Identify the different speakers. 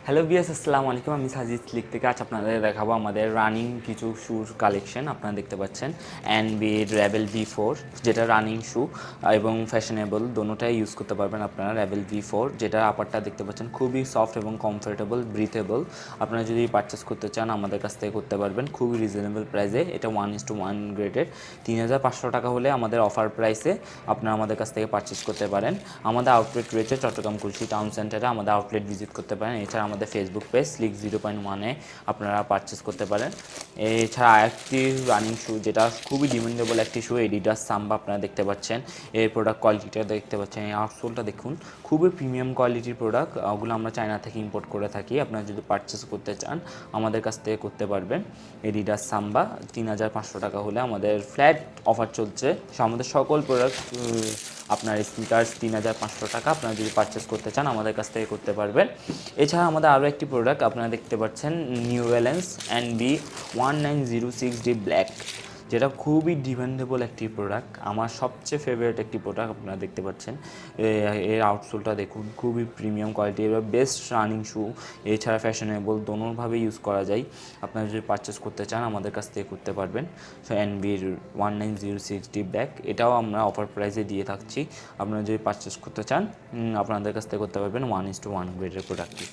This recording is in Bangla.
Speaker 1: হ্যালো বিয়াস, আসসালামু আলাইকুম। আমি সাজিদ স্লিক থেকে আজ আপনাদের দেখাবো আমাদের রানিং কিছু শুর কালেকশন। আপনারা দেখতে পাচ্ছেন এনবি রেবেল V4, যেটা রানিং শু এবং ফ্যাশনেবল দোনোটাই ইউজ করতে পারবেন আপনারা। রেবেল V4 যেটা আপারটা দেখতে পাচ্ছেন খুবই সফট এবং কমফোর্টেবল, ব্রিথেবল। আপনারা যদি পারচেস করতে চান আমাদের কাছ থেকে করতে পারবেন খুবই রিজনেবল প্রাইসে। এটা 1:1 গ্রেডের 3,500 টাকা হলে আমাদের অফার প্রাইসে আপনারা আমাদের কাছ থেকে পারচেস করতে পারেন। আমাদের আউটলেট রয়েছে চট্টগ্রাম কুলশি টাউন সেন্টারে, আমাদের আউটলেট ভিজিট করতে পারেন। এছাড়া আমাদের ফেসবুক পেজ স্লিক 0.1-এ আপনারা পারচেস করতে পারেন। এছাড়া আরেকটি রানিং শু যেটা খুবই ডিমান্ডেবল একটি শু, এডিডাস সাম্বা। আপনারা দেখতে পাচ্ছেন এর প্রোডাক্ট কোয়ালিটিটা দেখতে পাচ্ছেন, এই আউটসোলটা দেখুন, খুবই প্রিমিয়াম কোয়ালিটির প্রোডাক্ট। ওগুলো আমরা চায়না থেকে ইম্পোর্ট করে থাকি। আপনারা যদি পারচেস করতে চান আমাদের কাছ থেকে করতে পারবেন। এডিডাস সাম্বা 3,500 টাকা হলে আমাদের ফ্ল্যাট অফার চলছে। আমাদের সকল প্রোডাক্ট আপনার স্নিকার্স 3,500 টাকা। আপনারা যদি পারচেস করতে চান আমাদের কাছ থেকে করতে পারবেন। এছাড়া আমাদের আরও একটি প্রোডাক্ট আপনারা দেখতে পাচ্ছেন, নিউ ব্যালেন্স NB1906D ব্ল্যাক, যেটা খুবই ডিমান্ডেবল একটি প্রোডাক্ট, আমার সবচেয়ে ফেভারিট একটি প্রোডাক্ট। আপনারা দেখতে পাচ্ছেন এর আউটসোলটা দেখুন, খুবই প্রিমিয়াম কোয়ালিটি, এবার বেস্ট রানিং শু। এছাড়া ফ্যাশনেবল দোনোভাবে ইউজ করা যায়। আপনারা যদি পারচেস করতে চান আমাদের কাছ থেকে করতে পারবেন। সো NB1906D ব্ল্যাক, এটাও আমরা অফার প্রাইসে দিয়ে থাকছি। আপনারা যদি পারচেস করতে চান আপনাদের কাছ থেকে করতে পারবেন 1:1 গ্রেডের প্রোডাক্টটি।